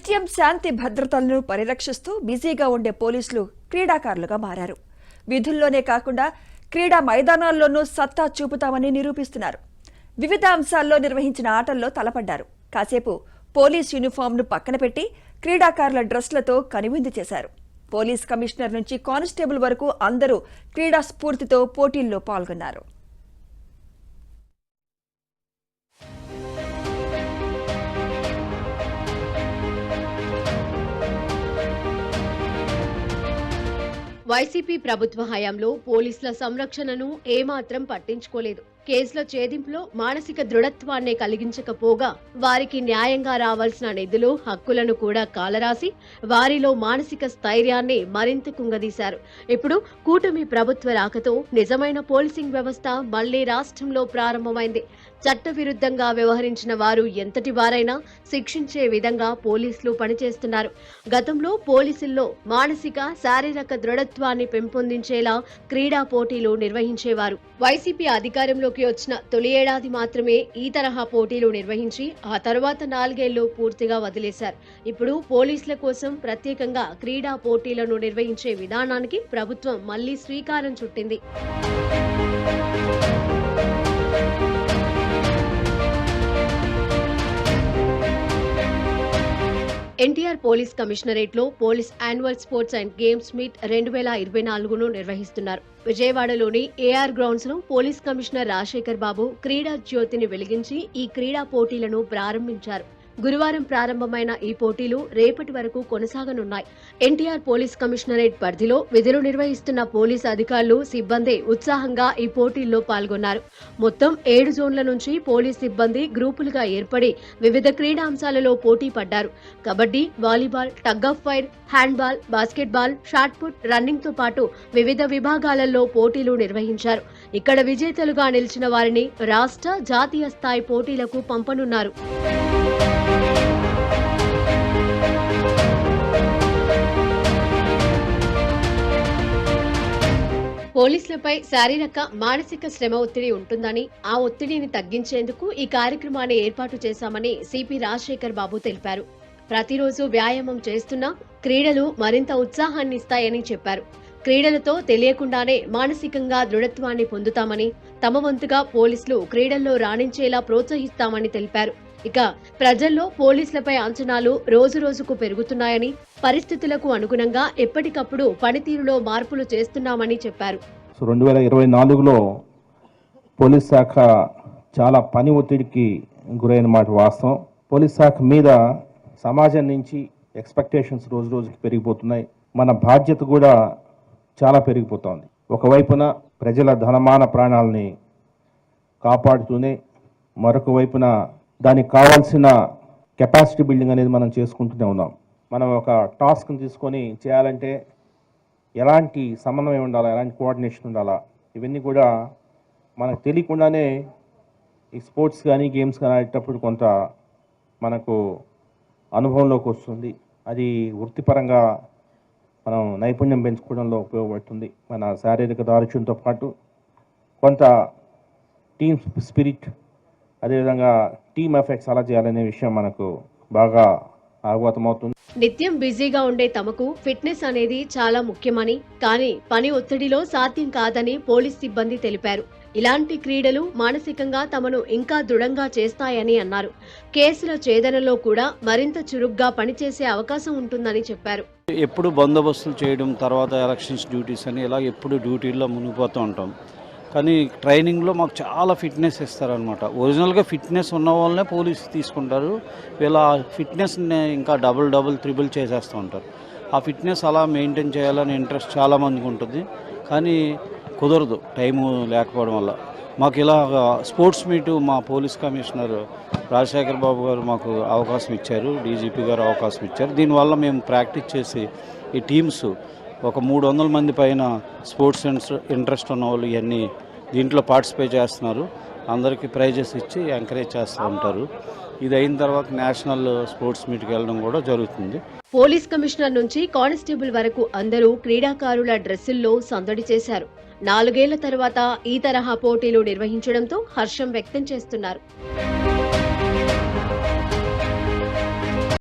నిత్యం శాంతి భద్రతలను పరిరక్షిస్తూ బిజీగా ఉండే పోలీసులు క్రీడాకారులుగా మారారు. విధుల్లోనే కాకుండా క్రీడా మైదానాల్లోనూ సత్తా చూపుతామని నిరూపిస్తున్నారు. వివిధ అంశాల్లో నిర్వహించిన ఆటల్లో తలపడ్డారు. కాసేపు పోలీస్ యూనిఫామ్ను పక్కన పెట్టి క్రీడాకారుల డ్రెస్లతో కనువిందు చేశారు. పోలీస్ కమిషనర్ నుంచి కానిస్టేబుల్ వరకు అందరూ క్రీడా స్ఫూర్తితో పోటీల్లో పాల్గొన్నారు. వైసీపీ ప్రభుత్వ హయాంలో పోలీసుల సంరక్షణను ఏమాత్రం పట్టించుకోలేదు. కేసుల ఛేదింపులో మానసిక దృఢత్వాన్ని కలిగించకపోగా వారికి న్యాయంగా రావాల్సిన నిధులు, హక్కులను కూడా కాలరాసి వారిలో మానసిక స్థైర్యాన్ని మరింత కుంగదీశారు. ఇప్పుడు కూటమి ప్రభుత్వ రాకతో నిజమైన పోలీసింగ్ వ్యవస్థ మళ్లీ రాష్ట్రంలో ప్రారంభమైంది. చట్టవిరుద్ధంగా వ్యవహరించిన వారు ఎంతటి వారైనా శిక్షించే విధంగా పోలీసులు పనిచేస్తున్నారు. గతంలో పోలీసుల్లో మానసిక, శారీరక దృఢత్వాన్ని పెంపొందించేలా క్రీడా పోటీలు నిర్వహించేవారు. వైసీపీ అధికారంలోకి వచ్చిన తొలి ఏడాది మాత్రమే ఈ తరహా పోటీలు నిర్వహించి ఆ తర్వాత 4 ఏళ్లు పూర్తిగా వదిలేశారు. ఇప్పుడు పోలీసుల కోసం ప్రత్యేకంగా క్రీడా పోటీలను నిర్వహించే విధానానికి ప్రభుత్వం మళ్లీ శ్రీకారం చుట్టింది. ఎన్టీఆర్ పోలీస్ కమిషనరేట్ లో police annual sports and games meet 2024ను నిర్వహిస్తున్నారు. విజయవాడలోని ఏఆర్ గ్రౌండ్స్ లో పోలీస్ కమిషనర్ రాజశేఖర్ బాబు క్రీడా జ్యోతిని వెలిగించి ఈ క్రీడా పోటీలను ప్రారంభించారు. గురువారం ప్రారంభమైన ఈ పోటీలు రేపటి వరకు కొనసాగనున్నాయి. ఎన్టీఆర్ పోలీస్ కమిషనరేట్ పరిధిలో విధులు నిర్వహిస్తున్న పోలీస్ అధికారులు, సిబ్బంది ఉత్సాహంగా ఈ పోటీల్లో పాల్గొన్నారు. మొత్తం 7 జోన్ల నుంచి పోలీస్ సిబ్బంది గ్రూపులుగా ఏర్పడి వివిధ క్రీడాంశాలలో పోటీ పడ్డారు. Kabaddi, volleyball, tug of wire, handball, basketball, shot put, running తో పాటు వివిధ విభాగాలలో పోటీలు నిర్వహించారు. ఇక్కడ విజేతలుగా నిలిచిన వారిని రాష్ట్ర, జాతీయ స్థాయి పోటీలకు పంపనున్నారు. పోలీసులపై శారీరక, మానసిక శ్రమ ఒత్తిడి ఉంటుందని, ఆ ఒత్తిడిని తగ్గించేందుకు ఈ కార్యక్రమాన్ని ఏర్పాటు చేశామని సిపి రాజశేఖర్ బాబు తెలిపారు. ప్రతిరోజు వ్యాయామం చేస్తున్నా క్రీడలు మరింత ఉత్సాహాన్ని ఇస్తాయని చెప్పారు. క్రీడలతో తెలియకుండానే మానసికంగా దృఢత్వాన్ని పొందుతామని, తమ వంతుగా పోలీసులు క్రీడల్లో రాణించేలా ప్రోత్సహిస్తామని తెలిపారు. ఇక ప్రజల్లో పోలీసులపై అంచనాలు రోజురోజుకు పెరుగుతున్నాయని, పరిస్థితులకు అనుగుణంగా ఎప్పటికప్పుడు పనితీరులో మార్పులు చేస్తున్నామని చెప్పారు. 2024లో పోలీస్ శాఖ చాలా పని ఒత్తిడికి గురైన మాట వాస్తవం. పోలీస్ శాఖ మీద సమాజం నుంచి ఎక్స్పెక్టేషన్స్ రోజు రోజుకి పెరిగిపోతున్నాయి. మన బాధ్యత కూడా చాలా పెరిగిపోతోంది. ఒకవైపున ప్రజల ధనమాన ప్రాణాలని కాపాడుతూనే మరొక వైపున దానికి కావాల్సిన కెపాసిటీ బిల్డింగ్ అనేది మనం చేసుకుంటూనే ఉన్నాం. మనం ఒక టాస్క్ని తీసుకొని చేయాలంటే ఎలాంటి సమన్వయం ఉండాలా, ఎలాంటి కోఆర్డినేషన్ ఉండాలా, ఇవన్నీ కూడా మనకు తెలియకుండానే ఈ స్పోర్ట్స్ కానీ గేమ్స్ కానీ ఆడేటప్పుడు కొంత మనకు అనుభవంలోకి వస్తుంది. అది వృత్తిపరంగా మనం నైపుణ్యం పెంచుకోవడంలో ఉపయోగపడుతుంది. మన శారీరక దారుఢ్యంతో పాటు కొంత టీమ్ స్పిరిట్, అదేవిధంగా టీమ్ ఎఫెక్ట్స్ అలా చేయాలనే విషయం మనకు బాగా అవగతమవుతుంది. నిత్యం బిజీగా ఉండే తమకు ఫిట్నెస్ అనేది చాలా ముఖ్యమని, కానీ పని ఒత్తిడిలో సాధ్యం కాదని పోలీస్ సిబ్బంది తెలిపారు. ఇలాంటి క్రీడలు మానసికంగా తమను ఇంకా దృఢంగా చేస్తాయని అన్నారు. కేసుల ఛేదనలో కూడా మరింత చురుగ్గా పనిచేసే అవకాశం ఉంటుందని చెప్పారు. ఎప్పుడు బందోబస్తులు చేయడం, తర్వాత ఎలక్షన్స్ డ్యూటీస్ అని ఇలా ఎప్పుడు డ్యూటీల్లో మునిగిపోతూ ఉంటాం. కానీ ట్రైనింగ్లో మాకు చాలా ఫిట్నెస్ ఇస్తారనమాట. ఒరిజినల్గా ఫిట్నెస్ ఉన్న వాళ్ళనే పోలీసు తీసుకుంటారు. వీళ్ళ ఫిట్నెస్ని ఇంకా డబుల్ త్రిబుల్ చేసేస్తూ ఉంటారు. ఆ ఫిట్నెస్ అలా మెయింటైన్ చేయాలని ఇంట్రెస్ట్ చాలామందికి ఉంటుంది, కానీ కుదరదు టైము లేకపోవడం వల్ల. మాకు ఇలా స్పోర్ట్స్ మీటు మా పోలీస్ కమిషనర్ రాజశేఖర్ బాబు గారు మాకు అవకాశం ఇచ్చారు, డీజీపీ గారు అవకాశం ఇచ్చారు. దీనివల్ల మేము ప్రాక్టీస్ చేసి ఈ టీమ్స్ ఒక 300 మంది పైన స్పోర్ట్స్ ఇంట్రెస్ట్ ఉన్న వాళ్ళు ఇవన్నీ దీంట్లో పార్టిసిపేట్ చేస్తున్నారు. అందరికీ ప్రైజెస్ ఇచ్చి ఎంకరేజ్ చేస్తూ ఉంటారు. ఇది అయిన తర్వాత నేషనల్ స్పోర్ట్స్ మీట్కి వెళ్ళడం కూడా జరుగుతుంది. పోలీస్ కమిషనర్ నుంచి కానిస్టేబుల్ వరకు అందరూ క్రీడాకారుల డ్రెస్సుల్లో సందడి చేశారు. 4 ఏళ్ల తర్వాత ఈ తరహా పోటీలు నిర్వహించడంతో హర్షం వ్యక్తం చేస్తున్నారు.